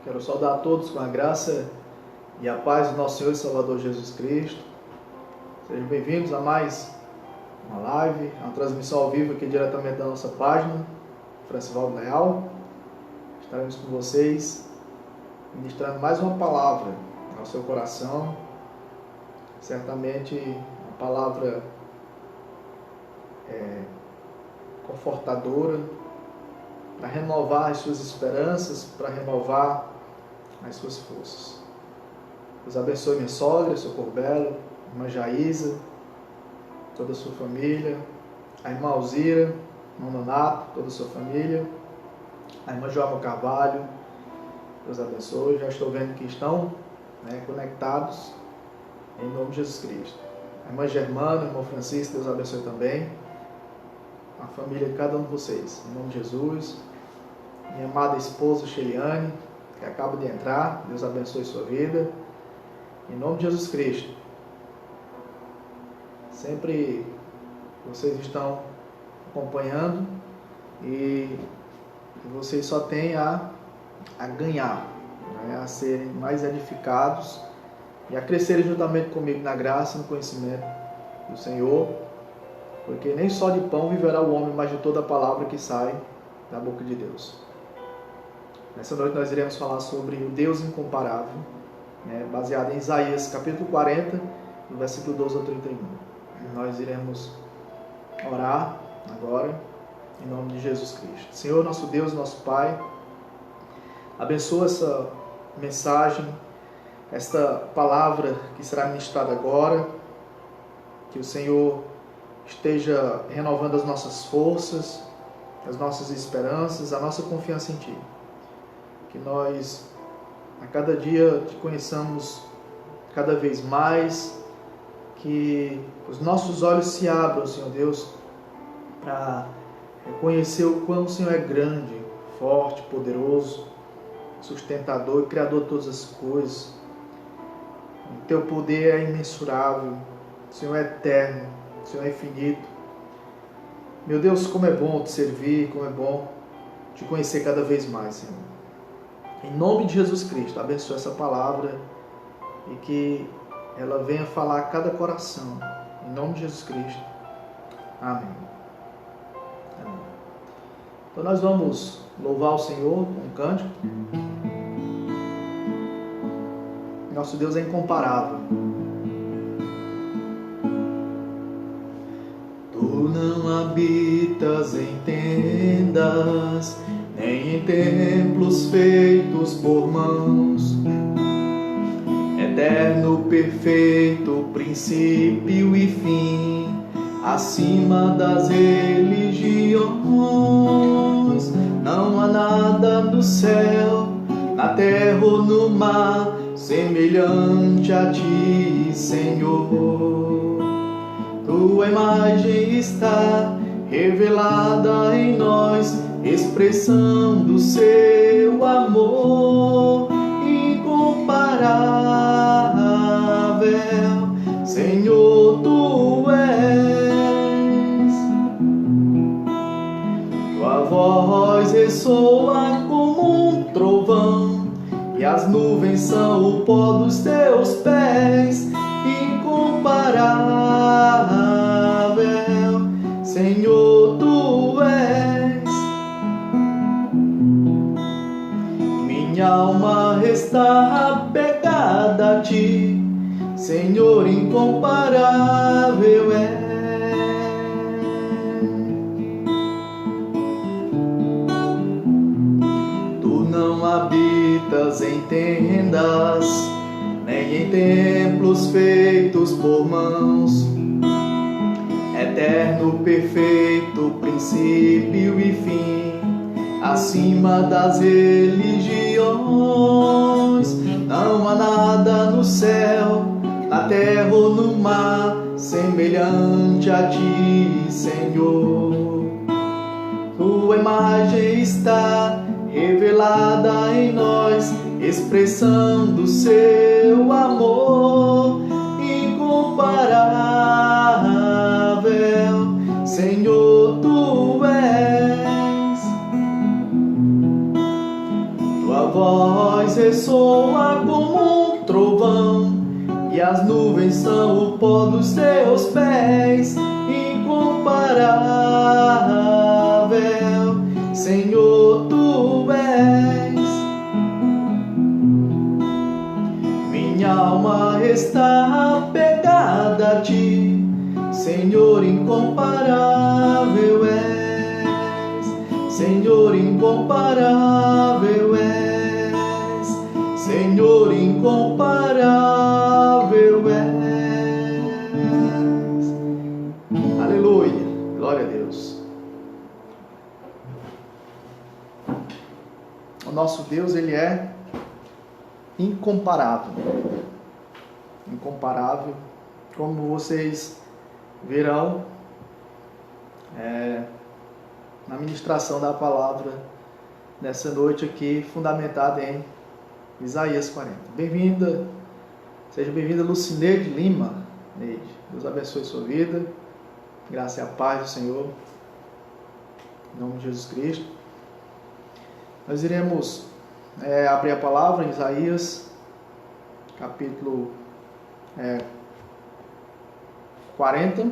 Quero saudar a todos com a graça e a paz do nosso Senhor e Salvador Jesus Cristo. Sejam bem-vindos a mais uma live, uma transmissão ao vivo aqui diretamente da nossa página, Francivaldo Leal. Estaremos com vocês, ministrando mais uma palavra ao seu coração. Certamente uma palavra confortadora, para renovar as suas esperanças, para renovar as suas forças. Deus abençoe minha sogra, Socorro Belo, irmã Jaísa, toda a sua família, a irmã Alzira, irmão Donato, toda a sua família, a irmã Joelma Carvalho, Deus abençoe. Já estou vendo que estão conectados, em nome de Jesus Cristo. A irmã Germana, o irmão Francisco, Deus abençoe também. A família de cada um de vocês, em nome de Jesus. Minha amada esposa Sheliane, que acaba de entrar, Deus abençoe sua vida, em nome de Jesus Cristo. Sempre vocês estão acompanhando e vocês só têm a ganhar, a serem mais edificados e a crescerem juntamente comigo na graça e no conhecimento do Senhor, porque nem só de pão viverá o homem, mas de toda a palavra que sai da boca de Deus. Nessa noite nós iremos falar sobre o Deus incomparável, baseado em Isaías capítulo 40, do versículo 12 ao 31. Nós iremos orar agora, em nome de Jesus Cristo. Senhor, nosso Deus, nosso Pai, abençoa essa mensagem, esta palavra que será ministrada agora, que o Senhor esteja renovando as nossas forças, as nossas esperanças, a nossa confiança em Ti. Que nós, a cada dia, Te conheçamos cada vez mais, que os nossos olhos se abram, Senhor Deus, para reconhecer o quão o Senhor é grande, forte, poderoso, sustentador e criador de todas as coisas. O Teu poder é imensurável, o Senhor é eterno, o Senhor é infinito. Meu Deus, como é bom Te servir, como é bom Te conhecer cada vez mais, Senhor. Em nome de Jesus Cristo, abençoa essa palavra e que ela venha falar a cada coração. Em nome de Jesus Cristo. Amém. Amém. Então nós vamos louvar o Senhor com um cântico. Nosso Deus é incomparável. Tu não habitas em tendas, nem em templos feitos por mãos. Eterno, perfeito, princípio e fim, acima das religiões. Não há nada no céu, na terra ou no mar, semelhante a Ti, Senhor. Tua imagem está revelada em nós, expressão do Seu amor incomparável. Senhor, Tu és. Tua voz ressoa como um trovão, e as nuvens são o pó dos Teus pés. Incomparável, Senhor, Tu és. Minha alma está apegada a Ti, Senhor, incomparável é. Tu não habitas em tendas, nem em templos feitos por mãos. Eterno, perfeito, princípio e fim, acima das religiões. Não há nada no céu, na terra ou no mar, semelhante a Ti, Senhor. Tua imagem está revelada em nós, expressão do Seu amor incomparável. Senhor, Tu és. Tua voz ressoa como um trovão, e as nuvens são o pó dos teus pés. Incomparável, Senhor, tu és. Minha alma está apegada a ti, Senhor, incomparável és. Senhor, incomparável és. Senhor, incomparável és. Aleluia, glória a Deus. O nosso Deus, Ele é incomparável. Incomparável, como vocês verão na ministração da palavra nessa noite aqui, fundamentada em Isaías 40. Bem-vinda, seja bem-vinda Lucineide Lima. Neide, Deus abençoe sua vida, graça e a paz do Senhor, em nome de Jesus Cristo. Nós iremos abrir a palavra em Isaías, capítulo 40,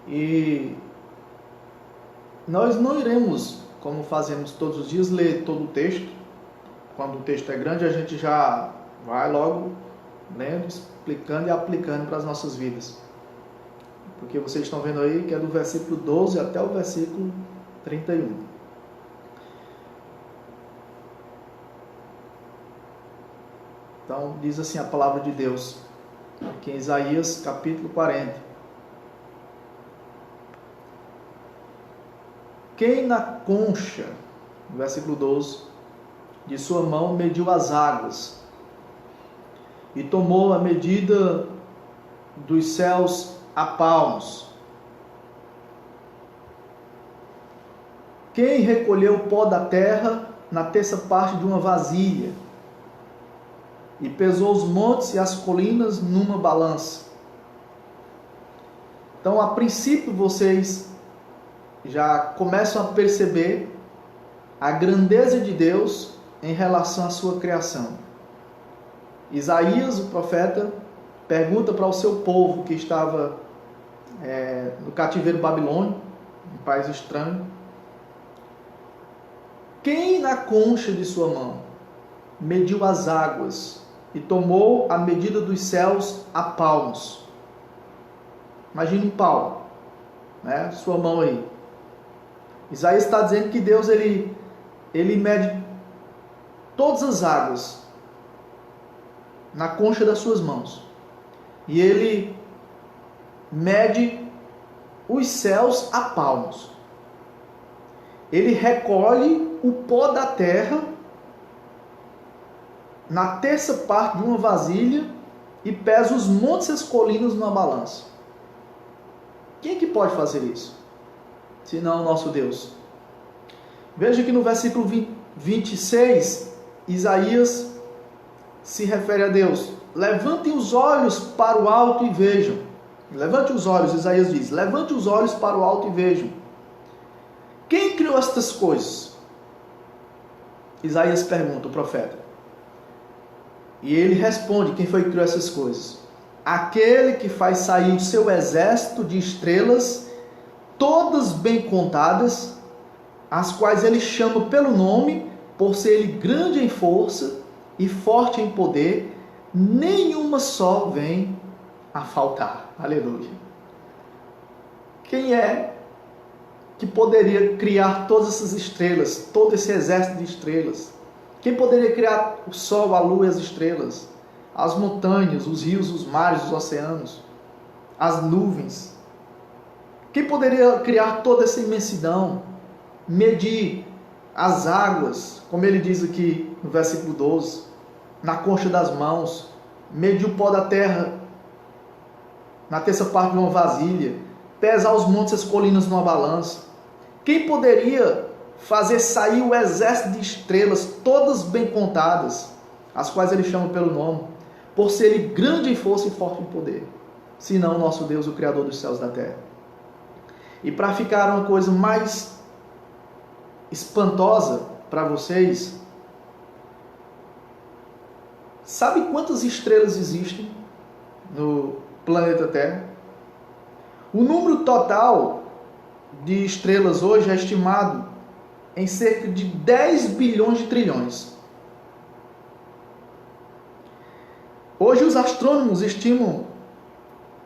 e nós não iremos, como fazemos todos os dias, ler todo o texto. Quando o texto é grande, a gente já vai logo lendo, explicando e aplicando para as nossas vidas, porque vocês estão vendo aí que é do versículo 12 até o versículo 31. Então, diz assim a palavra de Deus, aqui em Isaías, capítulo 40. Quem na concha, no versículo 12, de sua mão mediu as águas, e tomou a medida dos céus a palmos. Quem recolheu o pó da terra na terça parte de uma vasilha, e pesou os montes e as colinas numa balança. Então, a princípio, vocês já começam a perceber a grandeza de Deus em relação à sua criação. Isaías, o profeta, pergunta para o seu povo que estava no cativeiro babilônico, um país estranho: quem na concha de sua mão mediu as águas e tomou a medida dos céus a palmos? Imagine um palmo, né? Sua mão aí. Isaías está dizendo que Deus ele mede todas as águas na concha das suas mãos, e ele mede os céus a palmos. Ele recolhe o pó da terra na terça parte de uma vasilha e pesa os montes e as colinas numa balança. Quem é que pode fazer isso, senão o nosso Deus? Veja que no versículo 26, Isaías se refere a Deus: levantem os olhos para o alto e vejam. Levante os olhos, Isaías diz, levante os olhos para o alto e vejam. Quem criou estas coisas? Isaías pergunta, o profeta. E ele responde: quem foi que criou essas coisas? Aquele que faz sair o seu exército de estrelas, todas bem contadas, as quais ele chama pelo nome, por ser ele grande em força e forte em poder, nenhuma só vem a faltar. Aleluia. Quem é que poderia criar todas essas estrelas, todo esse exército de estrelas? Quem poderia criar o sol, a lua e as estrelas, as montanhas, os rios, os mares, os oceanos, as nuvens? Quem poderia criar toda essa imensidão, medir as águas, como ele diz aqui no versículo 12, na concha das mãos, medir o pó da terra na terça parte de uma vasilha, pesar os montes e as colinas numa balança? Quem poderia fazer sair o exército de estrelas, todas bem contadas, as quais ele chama pelo nome, por ser ele grande em força e forte em poder, senão o nosso Deus, o Criador dos céus e da terra? E para ficar uma coisa mais espantosa para vocês, Sabe quantas estrelas existem no planeta Terra? O número total de estrelas hoje é estimado em cerca de 10 bilhões de trilhões. Hoje os astrônomos estimam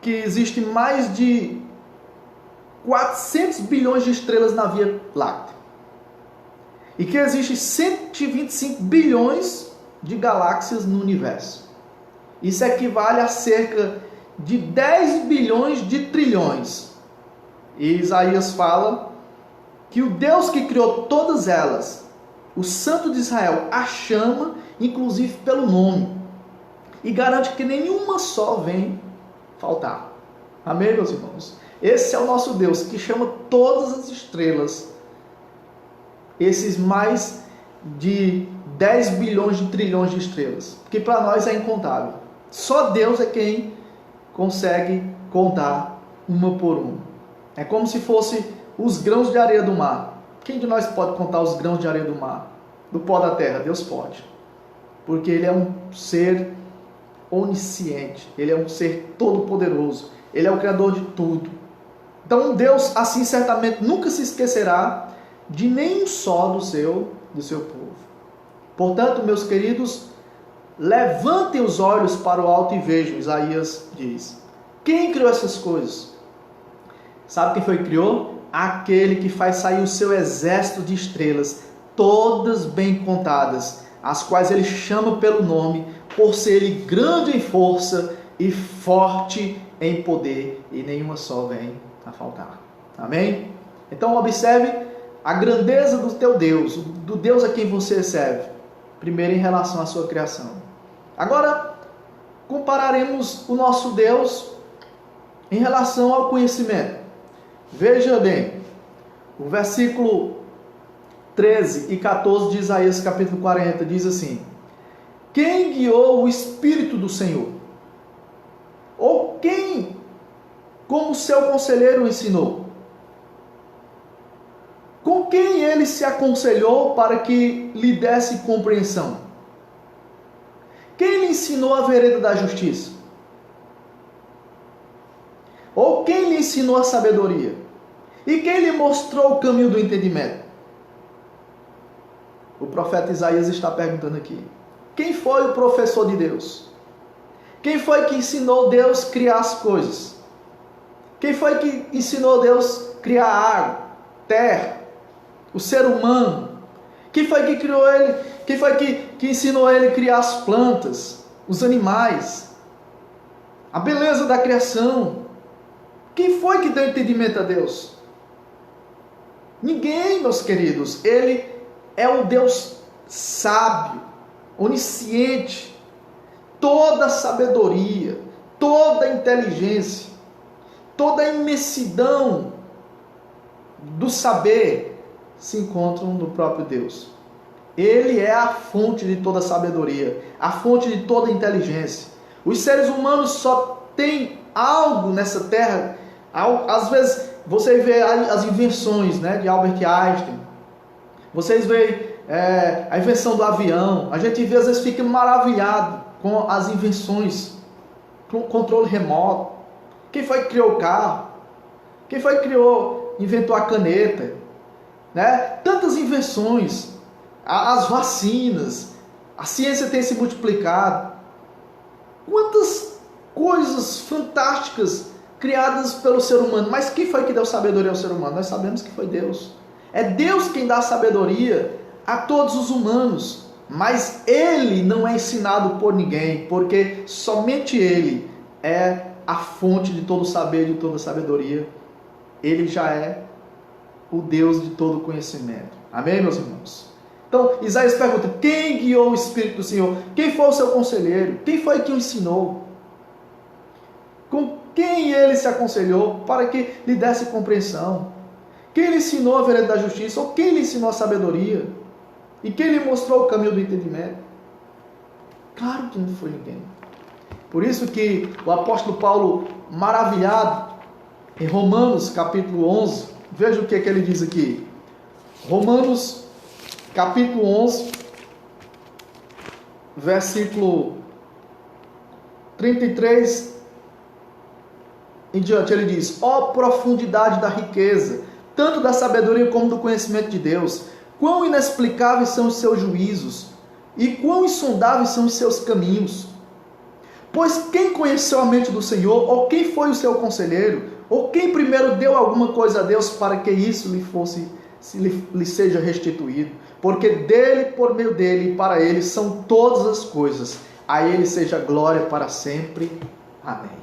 que existe mais de 400 bilhões de estrelas na Via Láctea. E que existe 125 bilhões de galáxias no universo. Isso equivale a cerca de 10 bilhões de trilhões. E Isaías fala que o Deus que criou todas elas, o Santo de Israel, a chama, inclusive pelo nome, e garante que nenhuma só vem faltar. Amém, meus irmãos? Esse é o nosso Deus, que chama todas as estrelas, esses mais de 10 bilhões de trilhões de estrelas, que para nós é incontável. Só Deus é quem consegue contar uma por uma. É como se fosse os grãos de areia do mar. Quem de nós pode contar os grãos de areia do mar? Do pó da terra? Deus pode. Porque Ele é um ser onisciente. Ele é um ser todo-poderoso. Ele é o Criador de tudo. Então Deus, assim, certamente nunca se esquecerá de nenhum só do seu povo. Portanto, meus queridos, levantem os olhos para o alto e vejam, Isaías diz. Quem criou essas coisas? Sabe quem foi que criou? Aquele que faz sair o seu exército de estrelas, todas bem contadas, as quais ele chama pelo nome, por ser ele grande em força e forte em poder, e nenhuma só vem a faltar. Amém? Então observe a grandeza do teu Deus, do Deus a quem você serve, primeiro em relação à sua criação. Agora, compararemos o nosso Deus em relação ao conhecimento. Veja bem, o versículo 13 e 14 de Isaías capítulo 40 diz assim: quem guiou o Espírito do Senhor? Ou quem, como seu conselheiro, o ensinou? Com quem ele se aconselhou para que lhe desse compreensão? Quem lhe ensinou a vereda da justiça? Ou quem lhe ensinou a sabedoria? E quem lhe mostrou o caminho do entendimento? O profeta Isaías está perguntando aqui. Quem foi o professor de Deus? Quem foi que ensinou Deus a criar as coisas? Quem foi que ensinou Deus a criar água, terra, o ser humano? Quem foi que criou ele? Quem foi que ensinou ele a criar as plantas, os animais, a beleza da criação? Quem foi que deu entendimento a Deus? Ninguém, meus queridos. Ele é um Deus sábio, onisciente, toda a sabedoria, toda a inteligência, toda a imensidão do saber se encontram no próprio Deus. Ele é a fonte de toda a sabedoria, a fonte de toda a inteligência. Os seres humanos só têm algo nessa terra. Às vezes você vê as invenções, né, de Albert Einstein. Vocês veem a invenção do avião. A gente às vezes fica maravilhado com as invenções, com o controle remoto. Quem foi que criou o carro? Quem foi que inventou a caneta? Né? Tantas invenções, as vacinas, a ciência tem se multiplicado. Quantas coisas fantásticas criadas pelo ser humano. Mas quem foi que deu sabedoria ao ser humano? Nós sabemos que foi Deus. É Deus quem dá sabedoria a todos os humanos. Mas Ele não é ensinado por ninguém, porque somente Ele é a fonte de todo saber, de toda sabedoria. Ele já é o Deus de todo conhecimento. Amém, meus irmãos? Então, Isaías pergunta, quem guiou o Espírito do Senhor? Quem foi o seu conselheiro? Quem foi que o ensinou? Com quem ele se aconselhou para que lhe desse compreensão? Quem lhe ensinou a vereda da justiça? Ou quem lhe ensinou a sabedoria? E quem lhe mostrou o caminho do entendimento? Claro que não foi ninguém. Por isso que o apóstolo Paulo, maravilhado, em Romanos capítulo 11, veja o que ele diz aqui. Romanos capítulo 11, versículo 33 em diante, ele diz: ó profundidade da riqueza, tanto da sabedoria como do conhecimento de Deus, quão inexplicáveis são os seus juízos, e quão insondáveis são os seus caminhos. Pois quem conheceu a mente do Senhor, ou quem foi o seu conselheiro, ou quem primeiro deu alguma coisa a Deus para que isso lhe seja restituído? Porque dele, por meio dele e para ele são todas as coisas. A ele seja glória para sempre. Amém.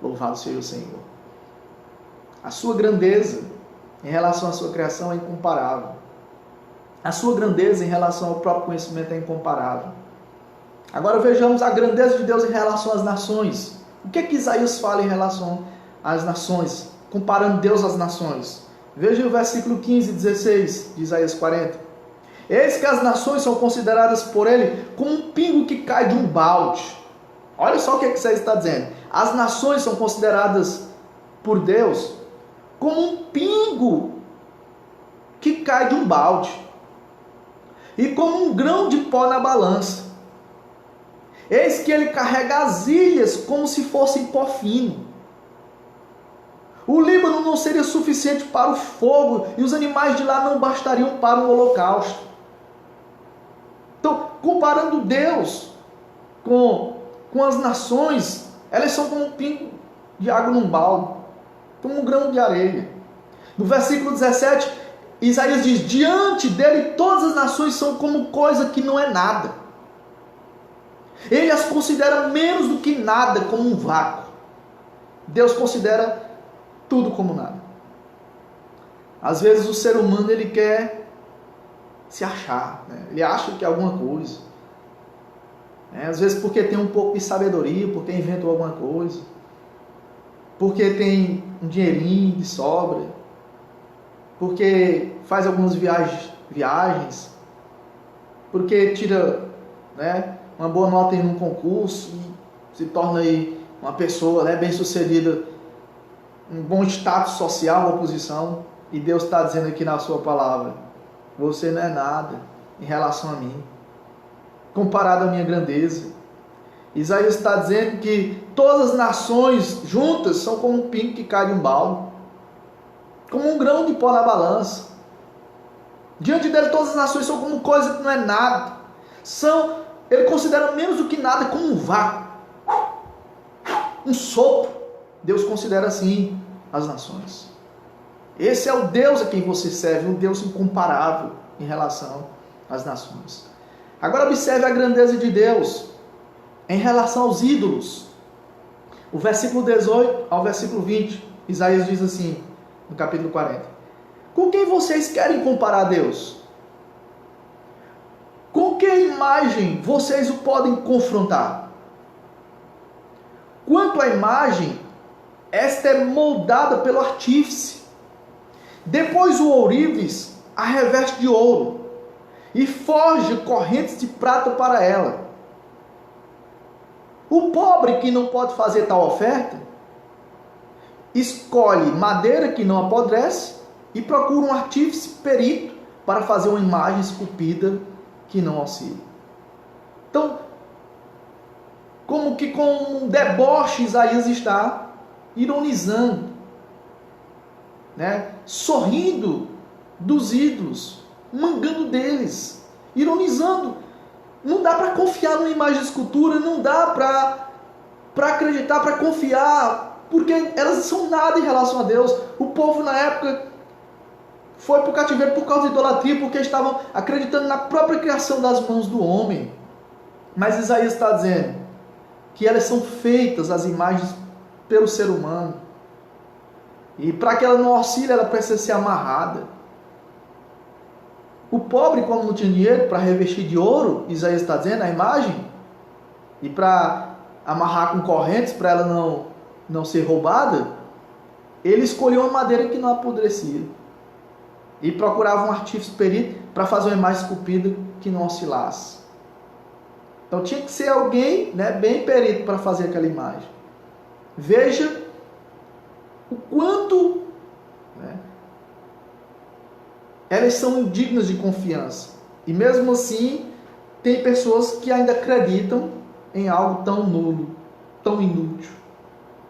Louvado seja o Senhor. A sua grandeza em relação à sua criação é incomparável. A sua grandeza em relação ao próprio conhecimento é incomparável. Agora vejamos a grandeza de Deus em relação às nações. O que é que Isaías fala em relação às nações, comparando Deus às nações? Veja o versículo 15 e 16 de Isaías 40. Eis que as nações são consideradas por ele como um pingo que cai de um balde. Olha só o que Isaías está dizendo. As nações são consideradas por Deus como um pingo que cai de um balde e como um grão de pó na balança. Eis que ele carrega as ilhas como se fossem pó fino. O Líbano não seria suficiente para o fogo e os animais de lá não bastariam para um holocausto. Então, comparando Deus com as nações, elas são como um pingo de água num balde, como um grão de areia. No versículo 17, Isaías diz: diante dele todas as nações são como coisa que não é nada. Ele as considera menos do que nada, como um vácuo. Deus considera tudo como nada. Às vezes o ser humano ele quer se achar, né? Ele acha que é alguma coisa. Às vezes porque tem um pouco de sabedoria, porque inventou alguma coisa, porque tem um dinheirinho de sobra, porque faz algumas viagens, porque tira, né, uma boa nota em um concurso e se torna aí uma pessoa, né, bem-sucedida, um bom status social, uma posição. E Deus está dizendo aqui na sua palavra: você não é nada em relação a mim, comparado à minha grandeza. Isaías está dizendo que todas as nações juntas são como um pingo que cai de um balde, como um grão de pó na balança. Diante dele todas as nações são como coisa que não é nada. Ele considera menos do que nada, como um vácuo, um sopro. Deus considera assim as nações. Esse é o Deus a quem você serve, um Deus incomparável em relação às nações. Agora observe a grandeza de Deus em relação aos ídolos. O versículo 18 ao versículo 20, Isaías diz assim, no capítulo 40: com quem vocês querem comparar Deus? Com que imagem vocês o podem confrontar? Quanto à imagem, esta é moldada pelo artífice. Depois o ourives a reveste de ouro e forja correntes de prata para ela. O pobre que não pode fazer tal oferta, escolhe madeira que não apodrece e procura um artífice perito para fazer uma imagem esculpida que não oscila. Então, como que com um deboche Isaías está ironizando, né? Sorrindo dos ídolos, mangando deles, ironizando. Não dá para confiar numa imagem de escultura, não dá para acreditar, para confiar, porque elas são nada em relação a Deus. O povo na época foi para o cativeiro por causa de idolatria, porque estavam acreditando na própria criação das mãos do homem. Mas Isaías está dizendo que elas são feitas, as imagens, pelo ser humano. E para que ela não oscile, ela precisa ser amarrada. O pobre, como não tinha dinheiro para revestir de ouro, Isaías está dizendo, a imagem, e para amarrar com correntes, para ela não ser roubada, ele escolheu uma madeira que não apodrecia. E procurava um artífice perito para fazer uma imagem esculpida que não oscilasse. Então tinha que ser alguém, né, bem perito para fazer aquela imagem. Veja o quanto, né, elas são indignas de confiança. E mesmo assim, tem pessoas que ainda acreditam em algo tão nulo, tão inútil,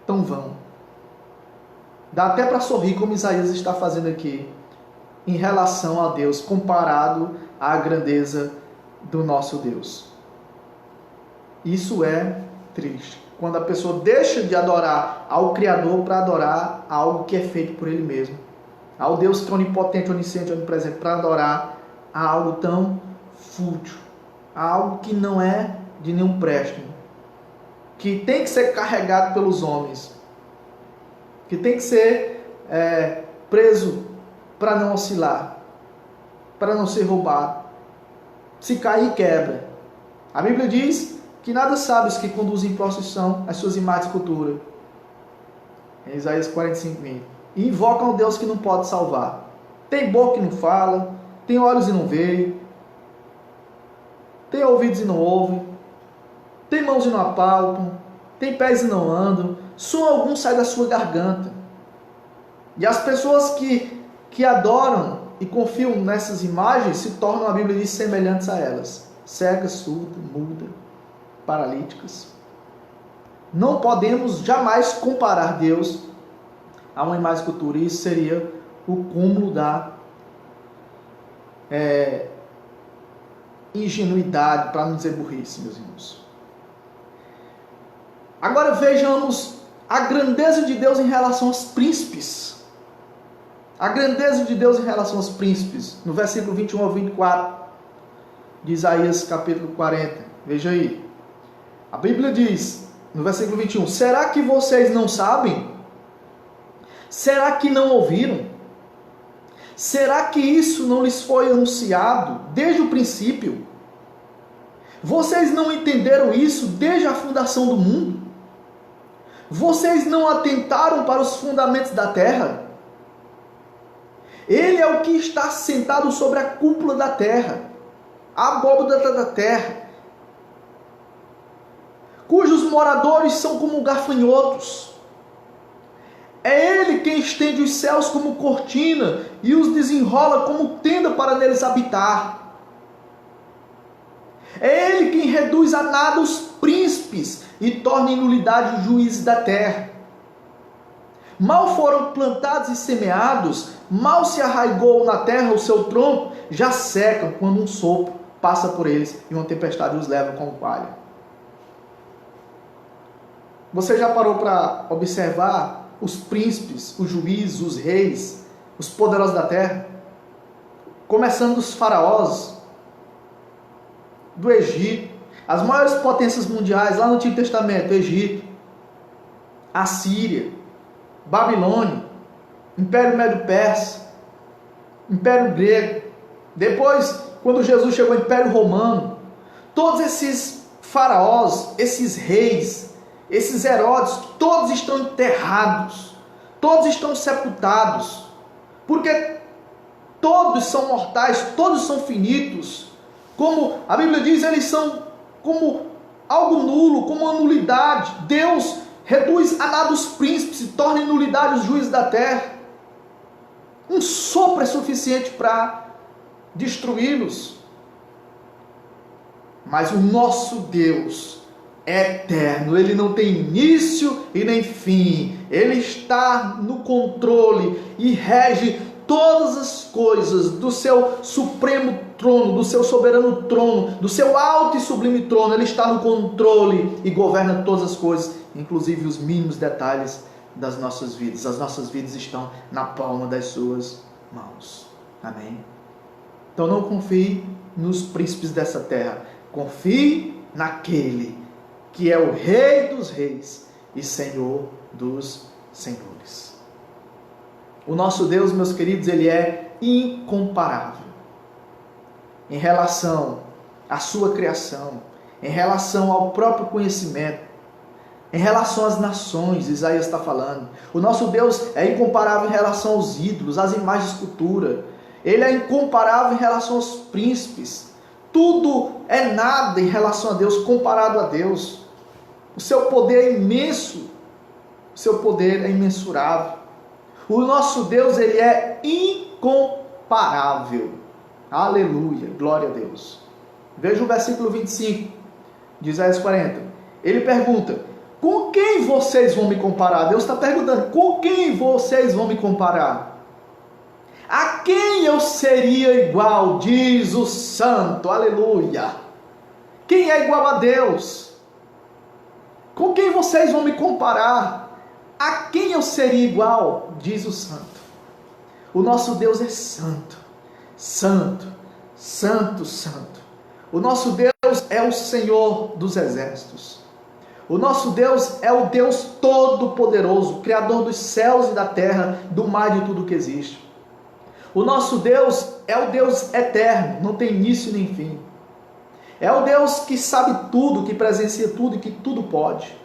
tão vão. Dá até para sorrir como Isaías está fazendo aqui, em relação a Deus, comparado à grandeza do nosso Deus. Isso é triste. Quando a pessoa deixa de adorar ao Criador para adorar algo que é feito por Ele mesmo. Ao Deus que é onipotente, onisciente, onipresente, para adorar a algo tão fútil, a algo que não é de nenhum préstimo, que tem que ser carregado pelos homens, que tem que ser preso para não oscilar, para não ser roubado. Se cair, quebra. A Bíblia diz que nada sabe os que conduzem em procissão as suas imagens de escultura. Em Isaías 45, 20. E invocam o Deus que não pode salvar. Tem boca e não fala, tem olhos e não vê, tem ouvidos e não ouve, tem mãos e não apalpam, tem pés e não andam, som algum sai da sua garganta. E as pessoas que adoram e confiam nessas imagens se tornam, a Bíblia diz, semelhantes a elas. Cegas, surdas, mudas, paralíticas. Não podemos jamais comparar Deus a uma imagem de escultura. Isso seria o cúmulo da ingenuidade, para não dizer burrice, meus irmãos. Agora vejamos a grandeza de Deus em relação aos príncipes. A grandeza de Deus em relação aos príncipes. No versículo 21 ao 24 de Isaías capítulo 40. Veja aí. A Bíblia diz, no versículo 21, será que vocês não sabem? Será que não ouviram? Será que isso não lhes foi anunciado desde o princípio? Vocês não entenderam isso desde a fundação do mundo? Vocês não atentaram para os fundamentos da terra? Ele é o que está sentado sobre a cúpula da terra, a abóbada da terra, cujos moradores são como gafanhotos. É Ele quem estende os céus como cortina e os desenrola como tenda para neles habitar. É Ele quem reduz a nada os príncipes e torna em nulidade os juízes da terra. Mal foram plantados e semeados, mal se arraigou na terra o seu tronco, já secam quando um sopro passa por eles e uma tempestade os leva como palha. Você já parou para observar os príncipes, os juízes, os reis, os poderosos da terra? Começando dos faraós, do Egito, as maiores potências mundiais lá no Antigo Testamento, Egito, Assíria, Babilônia, Império Médio-Persa, Império Grego. Depois, quando Jesus chegou ao Império Romano, todos esses faraós, esses reis, esses Herodes, todos estão enterrados, todos estão sepultados, porque todos são mortais, todos são finitos. Como a Bíblia diz, eles são como algo nulo, como uma nulidade. Deus reduz a nada os príncipes e torna em nulidade os juízes da terra. Um sopro é suficiente para destruí-los. Mas o nosso Deus é eterno, Ele não tem início e nem fim. Ele está no controle e rege todas as coisas do seu supremo trono, do seu soberano trono, do seu alto e sublime trono. Ele está no controle e governa todas as coisas, inclusive os mínimos detalhes das nossas vidas. As nossas vidas estão na palma das suas mãos. Amém? Então não confie nos príncipes dessa terra. Confie naquele que é o Rei dos reis e Senhor dos senhores. O nosso Deus, meus queridos, Ele é incomparável em relação à sua criação, em relação ao próprio conhecimento, em relação às nações. Isaías está falando. O nosso Deus é incomparável em relação aos ídolos, às imagens de escultura. Ele é incomparável em relação aos príncipes. Tudo é nada em relação a Deus, comparado a Deus. O seu poder é imenso, o seu poder é imensurável. O nosso Deus, Ele é incomparável. Aleluia, glória a Deus. Veja o versículo 25 de Isaías 40. Ele pergunta: Com quem vocês vão me comparar? Deus está perguntando, com quem vocês vão me comparar? A quem eu seria igual? Diz o santo, aleluia. Quem é igual a Deus? Com quem vocês vão me comparar? A quem eu seria igual? Diz o santo. O nosso Deus é santo, santo, santo, santo. O nosso Deus é o Senhor dos exércitos. O nosso Deus é o Deus todo-poderoso, Criador dos céus e da terra, do mar e de tudo que existe. O nosso Deus é o Deus eterno, não tem início nem fim. É o Deus que sabe tudo, que presencia tudo e que tudo pode.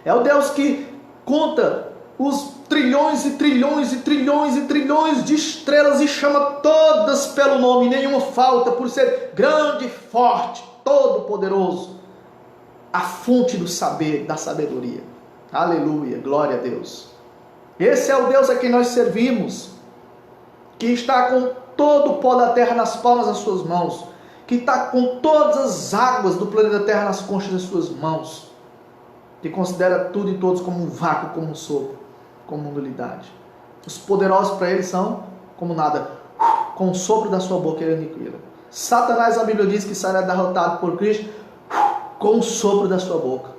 É o Deus que conta os trilhões e trilhões e trilhões e trilhões de estrelas e chama todas pelo nome, nenhuma falta, por ser grande, forte, todo-poderoso. A fonte do saber, da sabedoria. Aleluia, glória a Deus. Esse é o Deus a quem nós servimos, que está com todo o pó da terra nas palmas das suas mãos, que está com todas as águas do planeta Terra nas conchas das suas mãos, que considera tudo e todos como um vácuo, como um sopro, como nulidade. Os poderosos para ele são como nada, com o sopro da sua boca ele aniquila. Satanás, a Bíblia diz que será derrotado por Cristo com o sopro da sua boca.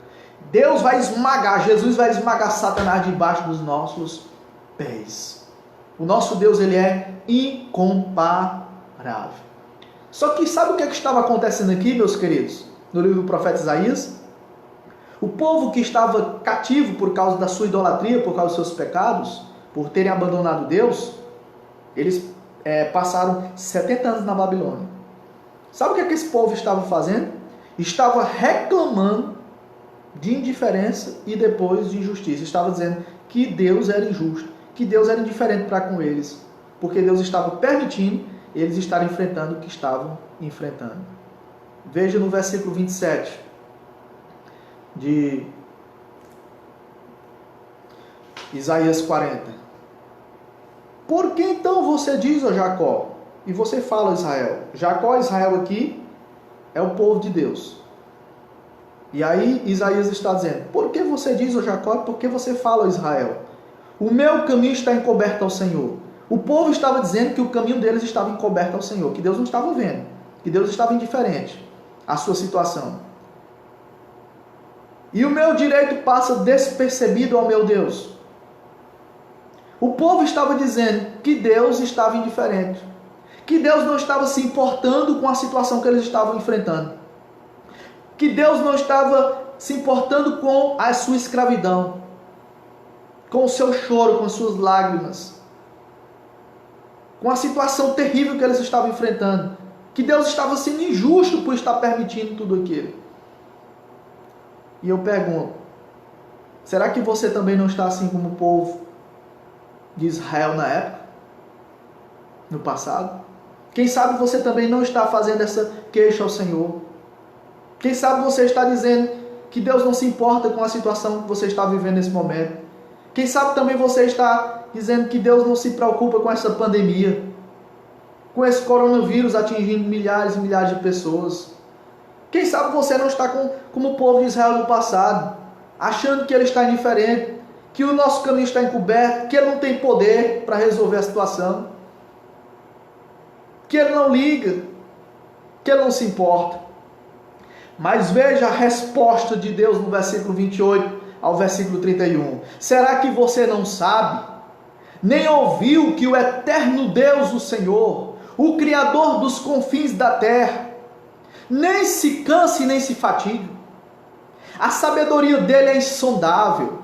Deus vai esmagar, Jesus vai esmagar Satanás debaixo dos nossos pés. O nosso Deus, ele é incomparável. Só que sabe o que estava acontecendo aqui, meus queridos? No livro do profeta Isaías? O povo que estava cativo por causa da sua idolatria, por causa dos seus pecados, por terem abandonado Deus, eles passaram 70 anos na Babilônia. Sabe o que esse povo estava fazendo? Estava reclamando de indiferença e depois de injustiça. Estava dizendo que Deus era injusto, que Deus era indiferente para com eles, porque Deus estava permitindo eles estarem enfrentando o que estavam enfrentando. Veja no versículo 27 de Isaías 40. Por que então você diz, ó Jacó, e você fala, Israel? Jacó, Israel aqui é o povo de Deus. E aí Isaías está dizendo, por que você diz, ó Jacó, por que você fala, ó Israel? O meu caminho está encoberto ao Senhor. O povo estava dizendo que o caminho deles estava encoberto ao Senhor, que Deus não estava vendo, que Deus estava indiferente à sua situação. E o meu direito passa despercebido ao meu Deus. O povo estava dizendo que Deus estava indiferente, que Deus não estava se importando com a situação que eles estavam enfrentando, que Deus não estava se importando com a sua escravidão, com o seu choro, com as suas lágrimas, com a situação terrível que eles estavam enfrentando, que Deus estava sendo injusto por estar permitindo tudo aquilo. E eu pergunto, será que você também não está assim como o povo de Israel na época? No passado? Quem sabe você também não está fazendo essa queixa ao Senhor? Quem sabe você está dizendo que Deus não se importa com a situação que você está vivendo nesse momento? Quem sabe também você está dizendo que Deus não se preocupa com essa pandemia, com esse coronavírus atingindo milhares e milhares de pessoas? Quem sabe você não está como o povo de Israel no passado, achando que ele está indiferente, que o nosso caminho está encoberto, que ele não tem poder para resolver a situação, que ele não liga, que ele não se importa. Mas veja a resposta de Deus no versículo 28 ao versículo 31. Será que você não sabe, nem ouviu que o eterno Deus, o Senhor, o Criador dos confins da terra, nem se cansa e nem se fatiga? A sabedoria dele é insondável.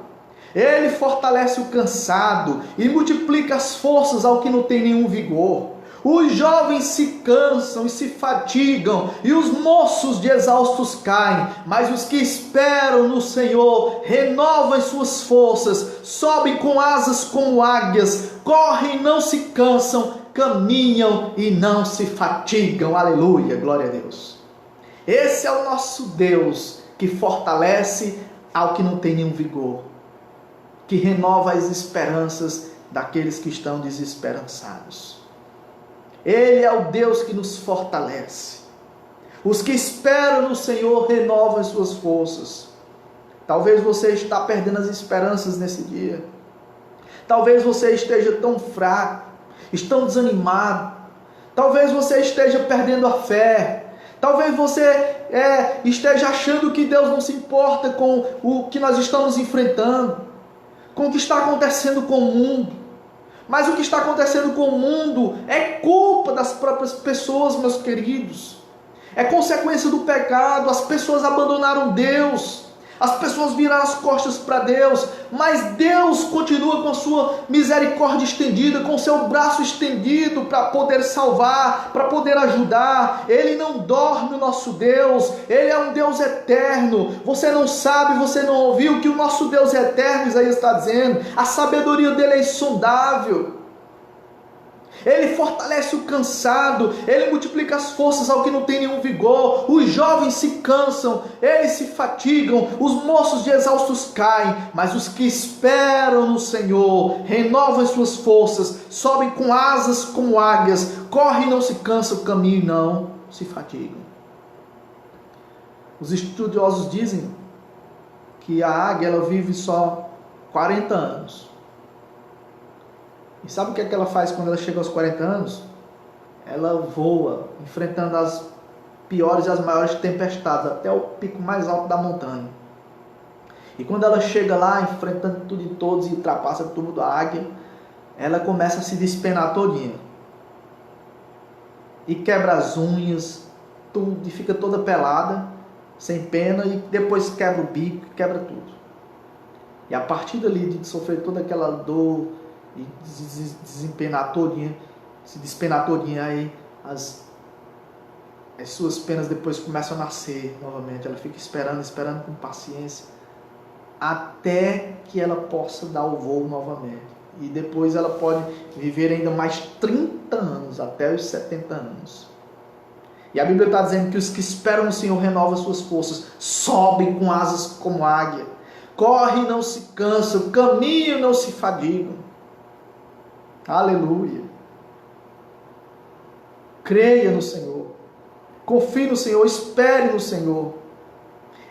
Ele fortalece o cansado e multiplica as forças ao que não tem nenhum vigor. Os jovens se cansam e se fatigam, e os moços de exaustos caem, mas os que esperam no Senhor renovam as suas forças, sobem com asas como águias, correm e não se cansam, caminham e não se fatigam. Aleluia, glória a Deus. Esse é o nosso Deus, que fortalece ao que não tem nenhum vigor, que renova as esperanças daqueles que estão desesperançados. Ele é o Deus que nos fortalece. Os que esperam no Senhor renovam as suas forças. Talvez você está perdendo as esperanças nesse dia. Talvez você esteja tão fraco, tão desanimado. Talvez você esteja perdendo a fé. Talvez você esteja achando que Deus não se importa com o que nós estamos enfrentando, com o que está acontecendo com o mundo. Mas o que está acontecendo com o mundo é culpa das próprias pessoas, meus queridos. É consequência do pecado. As pessoas abandonaram Deus. As pessoas viraram as costas para Deus, mas Deus continua com a sua misericórdia estendida, com o seu braço estendido para poder salvar, para poder ajudar. Ele não dorme, o nosso Deus. Ele é um Deus eterno. Você não sabe, você não ouviu que o nosso Deus é eterno, Isaías está dizendo. A sabedoria dele é insondável. Ele fortalece o cansado, Ele multiplica as forças ao que não tem nenhum vigor. Os jovens se cansam, eles se fatigam, os moços de exaustos caem, mas os que esperam no Senhor renovam as suas forças, sobem com asas como águias, correm e não se cansam, caminham e não se fatigam. Os estudiosos dizem que a águia ela vive só 40 anos. E sabe o que é que ela faz quando ela chega aos 40 anos? Ela voa, enfrentando as piores e as maiores tempestades, até o pico mais alto da montanha. E quando ela chega lá, enfrentando tudo e todos, e ultrapassa tudo da águia, ela começa a se despenar todinha. E quebra as unhas, tudo, e fica toda pelada, sem pena, e depois quebra o bico, quebra tudo. E a partir dali, de sofrer toda aquela dor, e desempenar todinha, se despenar todinha, aí as suas penas depois começam a nascer novamente. Ela fica esperando com paciência, até que ela possa dar o voo novamente. E depois ela pode viver ainda mais 30 anos, até os 70 anos. E a Bíblia está dizendo que os que esperam no Senhor renovam suas forças, sobem com asas como águia, correm e não se cansam, caminham e não se fadigam. Aleluia. Creia no Senhor. Confie no Senhor. Espere no Senhor.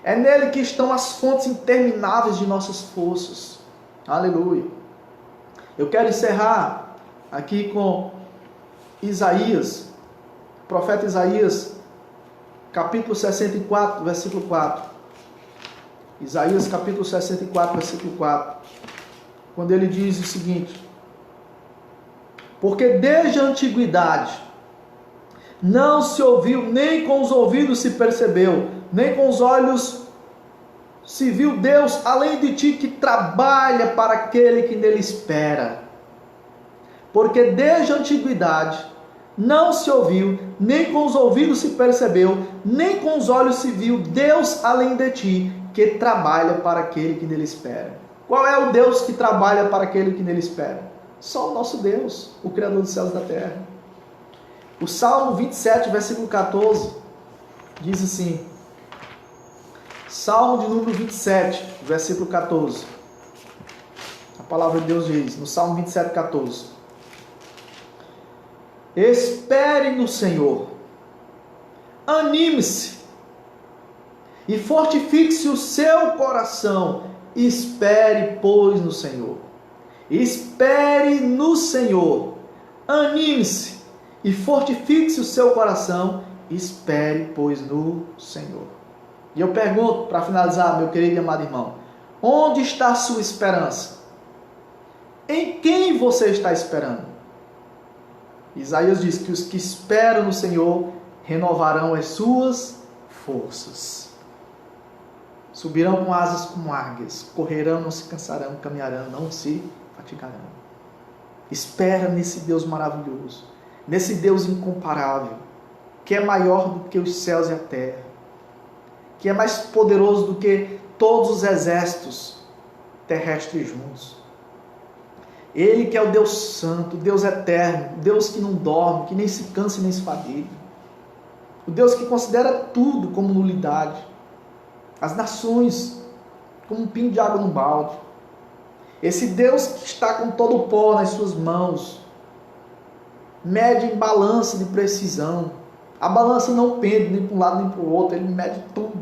É nele que estão as fontes intermináveis de nossas forças. Aleluia. Eu quero encerrar aqui com Isaías, profeta Isaías, capítulo 64, versículo 4. Isaías, capítulo 64, versículo 4. Quando ele diz o seguinte: porque desde a antiguidade não se ouviu, nem com os ouvidos se percebeu, nem com os olhos se viu Deus além de ti, que trabalha para aquele que nele espera. Porque desde a antiguidade não se ouviu, nem com os ouvidos se percebeu, nem com os olhos se viu Deus além de ti, que trabalha para aquele que nele espera. Qual é o Deus que trabalha para aquele que nele espera? Só o nosso Deus, o Criador dos céus e da terra. O Salmo 27, versículo 14, diz assim, Salmo de número 27, versículo 14. A palavra de Deus diz, no Salmo 27, 14. Espere no Senhor, anime-se e fortifique-se o seu coração. Espere, pois, no Senhor. Espere no Senhor, anime-se e fortifique-se o seu coração. Espere, pois, no Senhor. E eu pergunto, para finalizar, meu querido e amado irmão, onde está a sua esperança? Em quem você está esperando? Isaías diz que os que esperam no Senhor renovarão as suas forças. Subirão com asas como águias, correrão, não se cansarão, caminharão, não se fatigarão. Espera nesse Deus maravilhoso, nesse Deus incomparável, que é maior do que os céus e a terra, que é mais poderoso do que todos os exércitos terrestres juntos. Ele que é o Deus santo, Deus eterno, Deus que não dorme, que nem se cansa e nem se fadiga. O Deus que considera tudo como nulidade. As nações como um pingo de água no balde. Esse Deus que está com todo o pó nas suas mãos, mede em balança de precisão. A balança não pende nem para um lado nem para o outro, ele mede tudo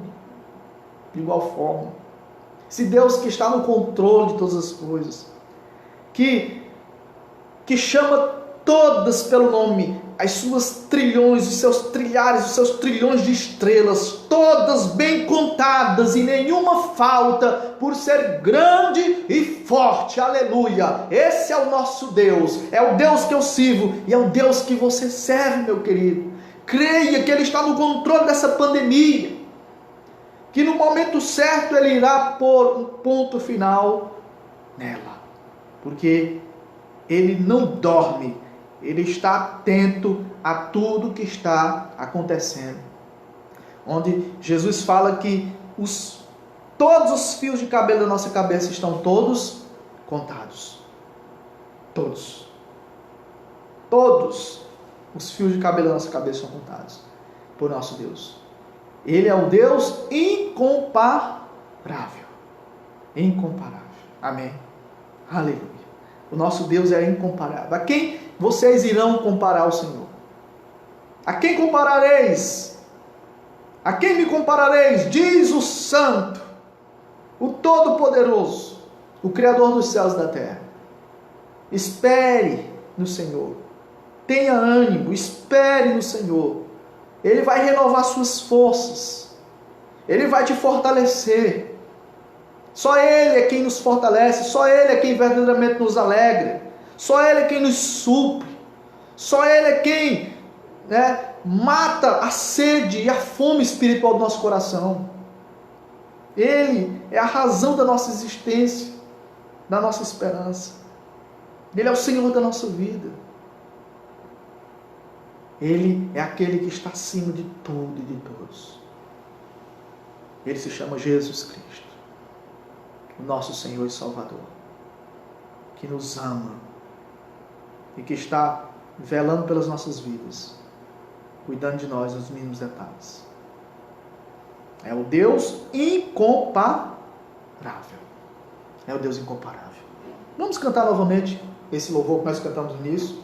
de igual forma. esse Deus que está no controle de todas as coisas, que chama todas pelo nome, as suas trilhões, os seus trilhares, os seus trilhões de estrelas, todas bem contadas e nenhuma falta, por ser grande e forte. Aleluia! Esse é o nosso Deus, é o Deus que eu sirvo e é o Deus que você serve, meu querido. Creia que Ele está no controle dessa pandemia, que no momento certo Ele irá pôr um ponto final nela, porque Ele não dorme, Ele está atento a tudo que está acontecendo. Onde Jesus fala que todos os fios de cabelo da nossa cabeça estão todos contados. Todos. Todos os fios de cabelo da nossa cabeça são contados por nosso Deus. Ele é um Deus incomparável. Incomparável. Amém. Aleluia. O nosso Deus é incomparável. A quem vocês irão comparar o Senhor? A quem comparareis? A quem me comparareis? Diz o Santo, o Todo-Poderoso, o Criador dos céus e da terra. Espere no Senhor. Tenha ânimo, espere no Senhor. Ele vai renovar suas forças. Ele vai te fortalecer. Só Ele é quem nos fortalece. Só Ele é quem verdadeiramente nos alegra. Só Ele é quem nos supre. Só Ele é quem mata a sede e a fome espiritual do nosso coração. Ele é a razão da nossa existência, da nossa esperança. Ele é o Senhor da nossa vida. Ele é aquele que está acima de tudo e de todos. Ele se chama Jesus Cristo, o nosso Senhor e Salvador, que nos ama e que está velando pelas nossas vidas, cuidando de nós nos mínimos detalhes. É o Deus incomparável. É o Deus incomparável. Vamos cantar novamente esse louvor que nós cantamos no início,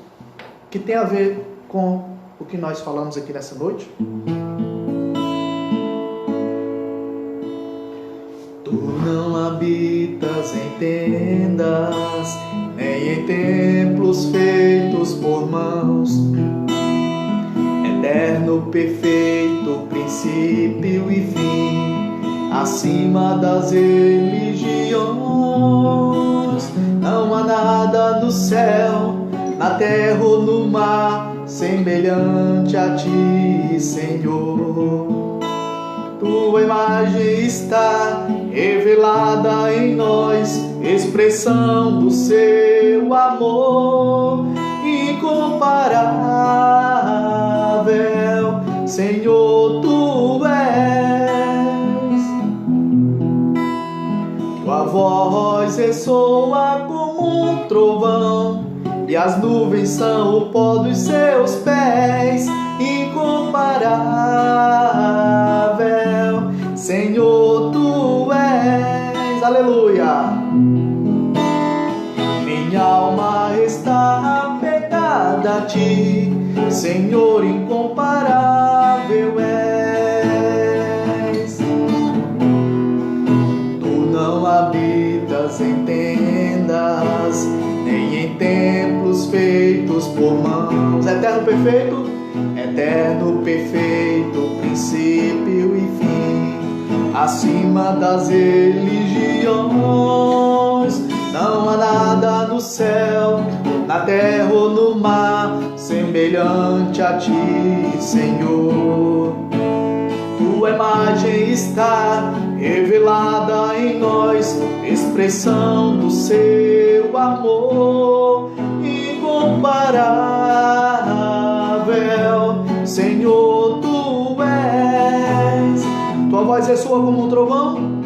que tem a ver com o que nós falamos aqui nessa noite. Tu não habitas em tendas, nem em templos feitos por mãos. Eterno, perfeito, princípio e fim, acima das religiões. Não há nada no céu, na terra ou no mar, semelhante a ti, Senhor. Tua imagem está revelada em nós, expressão do seu amor incomparável. Senhor, tu és. Tua voz ressoa como um trovão, e as nuvens são o pó dos seus pés, incomparável. Senhor, tu és. Aleluia. Minha alma está apegada a ti, Senhor, incomparável és. Tu não habitas em tendas, nem em templos feitos por mãos. Eterno, perfeito, princípio e fim, acima das religiões. Não há nada no céu, na terra ou no mar, semelhante a ti, Senhor. Tua imagem está revelada em nós, expressão do seu amor incomparável. Senhor, tu és. Tua voz ressoa como um trovão,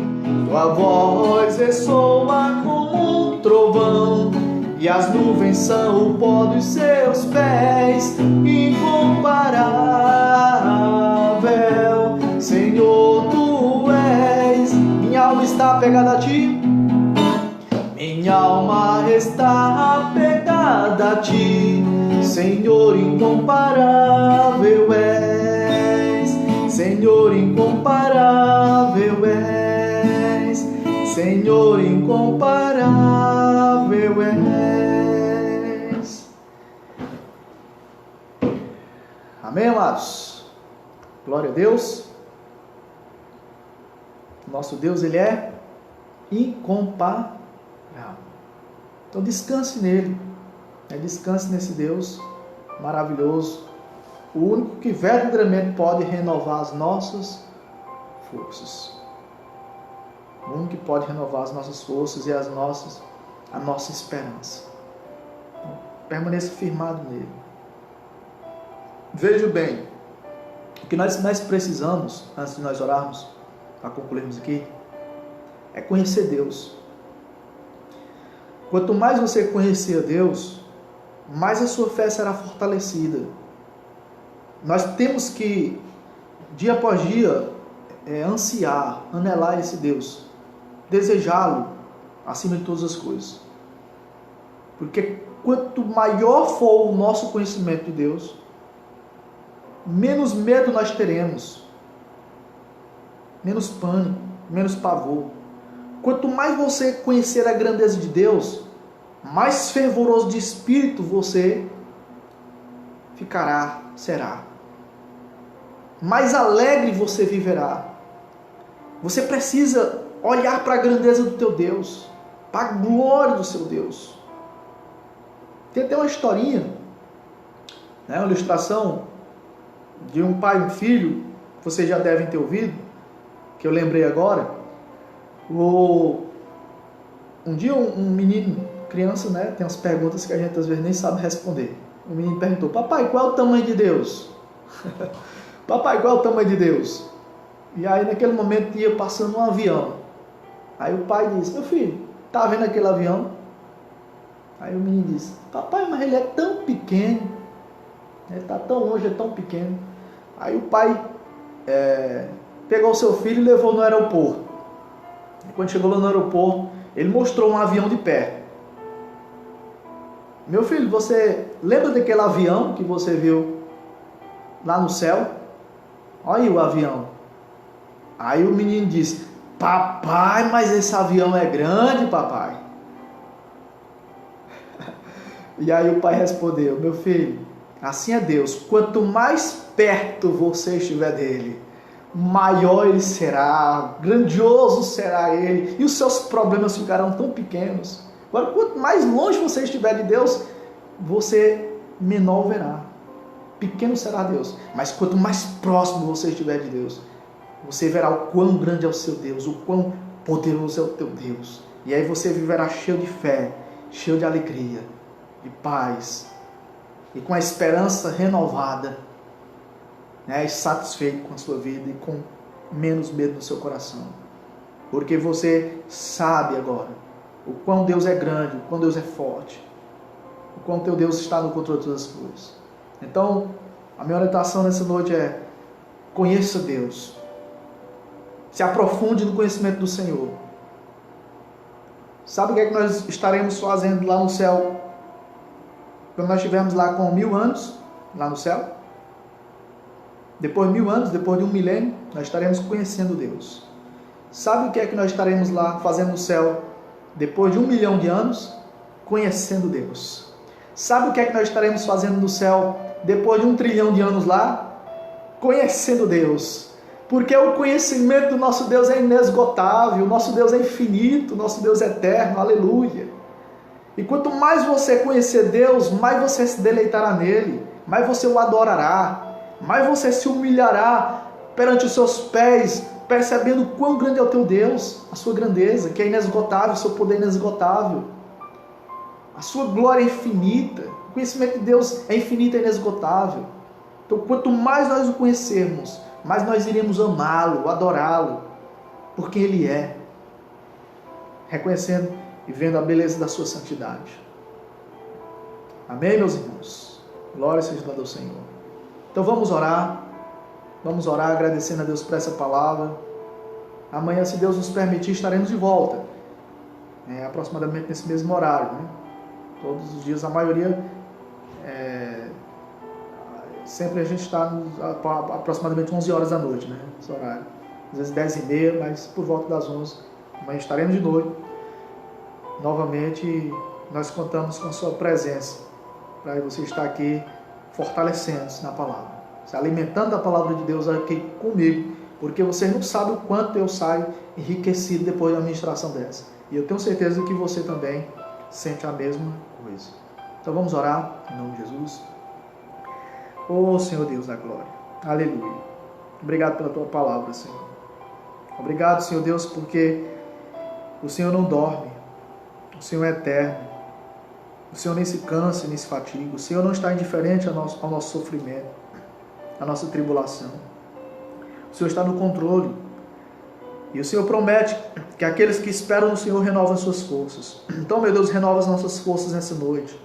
tua voz ressoa como um trovão, e as nuvens são o pó dos seus pés, incomparável. Senhor, tu és. Minha alma está apegada a ti, minha alma está apegada a ti, Senhor, incomparável és. Senhor, incomparável és. Senhor incomparável és. Amém, amados? Glória a Deus. Nosso Deus, Ele é incomparável. Então descanse nele. Descanse nesse Deus maravilhoso. O único que verdadeiramente pode renovar as nossas forças. O único que pode renovar as nossas forças e a nossa esperança. Então, permaneça firmado nele. Veja bem, o que nós precisamos, antes de nós orarmos, para concluirmos aqui, é conhecer Deus. Quanto mais você conhecer a Deus, mais a sua fé será fortalecida. Nós temos que, dia após dia, ansiar, anelar esse Deus, desejá-lo acima de todas as coisas. Porque quanto maior for o nosso conhecimento de Deus, menos medo nós teremos, menos pânico, menos pavor. Quanto mais você conhecer a grandeza de Deus, mais fervoroso de espírito você será. Mais alegre você viverá. Você precisa olhar para a grandeza do teu Deus, para a glória do seu Deus. Tem até uma historinha, uma ilustração de um pai e um filho, que vocês já devem ter ouvido, que eu lembrei agora. Um dia um menino, criança, tem umas perguntas que a gente às vezes nem sabe responder. O menino perguntou: papai, qual é o tamanho de Deus? Papai, qual é o tamanho de Deus? E aí naquele momento ia passando um avião. Aí o pai disse: meu filho, tá vendo aquele avião? Aí o menino disse: papai, mas ele é tão pequeno, ele está tão longe, é tão pequeno. Aí o pai pegou o seu filho e levou no aeroporto. E quando chegou lá no aeroporto, ele mostrou um avião de perto. Meu filho, você lembra daquele avião que você viu lá no céu? Olha aí o avião. Aí o menino disse: papai, mas esse avião é grande, papai. E aí o pai respondeu: meu filho, assim é Deus. Quanto mais perto você estiver dele, maior ele será, grandioso será ele, e os seus problemas ficarão tão pequenos. Agora, quanto mais longe você estiver de Deus, você menor verá. Pequeno será Deus. Mas quanto mais próximo você estiver de Deus, você verá o quão grande é o seu Deus, o quão poderoso é o teu Deus. E aí você viverá cheio de fé, cheio de alegria, de paz, e com a esperança renovada, e satisfeito com a sua vida e com menos medo no seu coração. Porque você sabe agora o quão Deus é grande, o quão Deus é forte, o quão teu Deus está no controle de todas as coisas. Então, a minha orientação nessa noite é: conheça Deus. Se aprofunde no conhecimento do Senhor. Sabe o que é que nós estaremos fazendo lá no céu? Quando nós estivermos lá com 1000 anos, lá no céu? Depois de 1000 anos, depois de 1 milênio, nós estaremos conhecendo Deus. Sabe o que é que nós estaremos lá fazendo no céu? Depois de 1 milhão de anos, conhecendo Deus. Sabe o que é que nós estaremos fazendo no céu depois de 1 trilhão de anos lá? Conhecendo Deus. Porque o conhecimento do nosso Deus é inesgotável, o nosso Deus é infinito, o nosso Deus é eterno, aleluia. E quanto mais você conhecer Deus, mais você se deleitará nele, mais você o adorará, mais você se humilhará perante os seus pés, percebendo quão grande é o teu Deus, a sua grandeza, que é inesgotável, o seu poder é inesgotável, a sua glória é infinita, o conhecimento de Deus é infinito e inesgotável. Então, quanto mais nós o conhecermos, mais nós iremos amá-lo, adorá-lo, porque Ele é, reconhecendo e vendo a beleza da sua santidade. Amém, meus irmãos? Glória seja dada ao Senhor. Então vamos orar agradecendo a Deus por essa palavra. Amanhã, se Deus nos permitir, estaremos de volta, aproximadamente nesse mesmo horário, todos os dias, a maioria, sempre a gente está aproximadamente 11 horas da noite, esse horário. Às vezes 10h30, mas por volta das 11 Amanhã estaremos de noite. Novamente, nós contamos com a sua presença, para você estar aqui fortalecendo-se na palavra, se alimentando da palavra de Deus aqui comigo, porque você não sabe o quanto eu saio enriquecido depois da ministração dessa. E eu tenho certeza que você também sente a mesma coisa. Então vamos orar, em nome de Jesus. Ô Senhor Deus da glória, aleluia. Obrigado pela tua palavra, Senhor. Obrigado, Senhor Deus, porque o Senhor não dorme, o Senhor é eterno. O Senhor nem se cansa, nem se fatiga. O Senhor não está indiferente ao nosso sofrimento, à nossa tribulação. O Senhor está no controle. E o Senhor promete que aqueles que esperam no Senhor renovam suas forças. Então, meu Deus, renova as nossas forças nessa noite.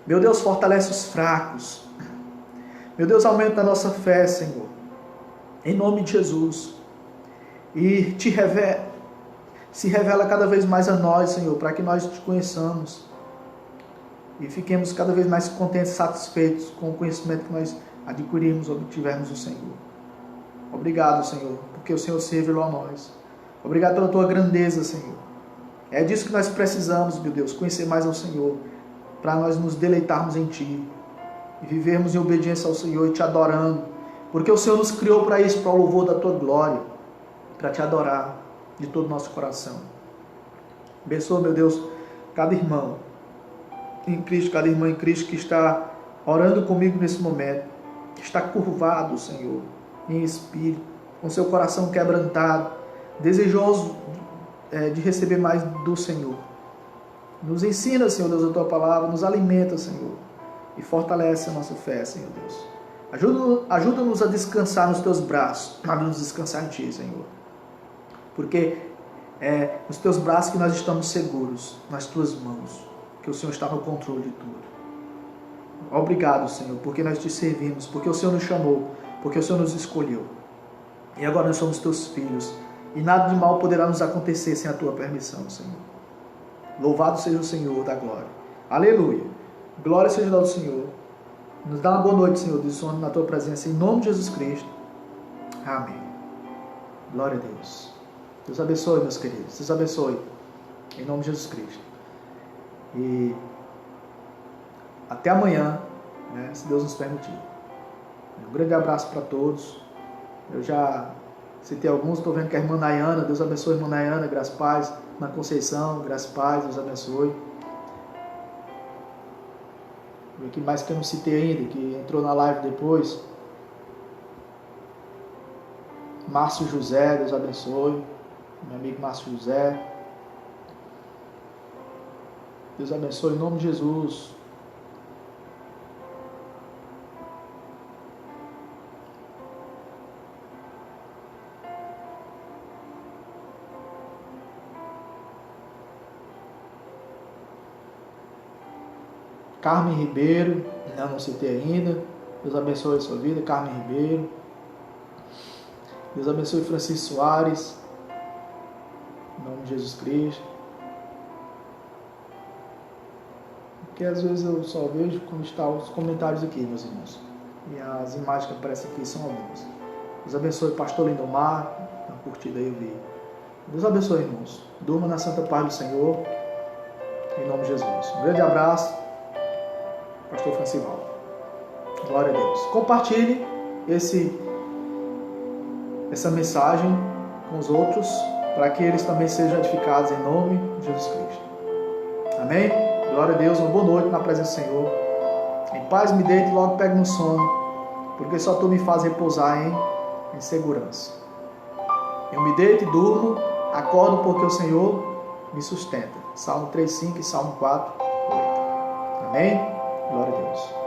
Meu Deus, fortalece os fracos. Meu Deus, aumenta a nossa fé, Senhor. Em nome de Jesus. E se revela cada vez mais a nós, Senhor, para que nós te conheçamos. E fiquemos cada vez mais contentes e satisfeitos com o conhecimento que nós adquirirmos, obtivermos do Senhor. Obrigado, Senhor, porque o Senhor se revelou a nós. Obrigado pela tua grandeza, Senhor. É disso que nós precisamos, meu Deus, conhecer mais ao Senhor, para nós nos deleitarmos em Ti e vivermos em obediência ao Senhor e Te adorando, porque o Senhor nos criou para isso, para o louvor da Tua glória, para Te adorar de todo o nosso coração. Abençoa, meu Deus, cada irmão em Cristo, cada irmã em Cristo que está orando comigo nesse momento, que está curvado, Senhor, em espírito, com seu coração quebrantado, desejoso de receber mais do Senhor. Nos ensina, Senhor Deus, a Tua palavra, nos alimenta, Senhor, e fortalece a nossa fé, Senhor Deus. Ajuda-nos a descansar nos Teus braços, a nos descansar em Ti, Senhor, porque é nos Teus braços que nós estamos seguros, nas Tuas mãos, que o Senhor está no controle de tudo. Obrigado, Senhor, porque nós Te servimos, porque o Senhor nos chamou, porque o Senhor nos escolheu. E agora nós somos Teus filhos, e nada de mal poderá nos acontecer sem a Tua permissão, Senhor. Louvado seja o Senhor da glória. Aleluia. Glória seja dada ao Senhor. Nos dá uma boa noite, Senhor, de sono na Tua presença, em nome de Jesus Cristo. Amém. Glória a Deus. Deus abençoe, meus queridos. Deus abençoe. Em nome de Jesus Cristo. E até amanhã, né, se Deus nos permitir. Um grande abraço para todos. Eu já citei alguns, estou vendo que a irmã Nayana, Deus abençoe a irmã Nayana, graças e paz. Na Conceição, graças e paz, Deus abençoe. O que mais que eu não citei ainda, que entrou na live depois. Márcio José, Deus abençoe. Meu amigo Márcio José. Deus abençoe em nome de Jesus. Carmen Ribeiro, não citei ainda. Deus abençoe a sua vida, Carmen Ribeiro. Deus abençoe Francisco Soares. Em nome de Jesus Cristo. Porque às vezes eu só vejo como estão os comentários aqui, meus irmãos. E as imagens que aparecem aqui são algumas. Deus abençoe Pastor Lindomar. Na curtida aí eu vi. Deus abençoe, irmãos. Durma na santa paz do Senhor. Em nome de Jesus. Um grande abraço. Pastor Francivaldo. Glória a Deus. Compartilhe essa mensagem com os outros, para que eles também sejam edificados em nome de Jesus Cristo. Amém? Glória a Deus. Uma boa noite na presença do Senhor. Em paz me deito e logo pego no sono, porque só Tu me faz repousar em segurança. Eu me deito e durmo, acordo porque o Senhor me sustenta. Salmo 3:5 e Salmo 4:8. Amém? Glória a Deus.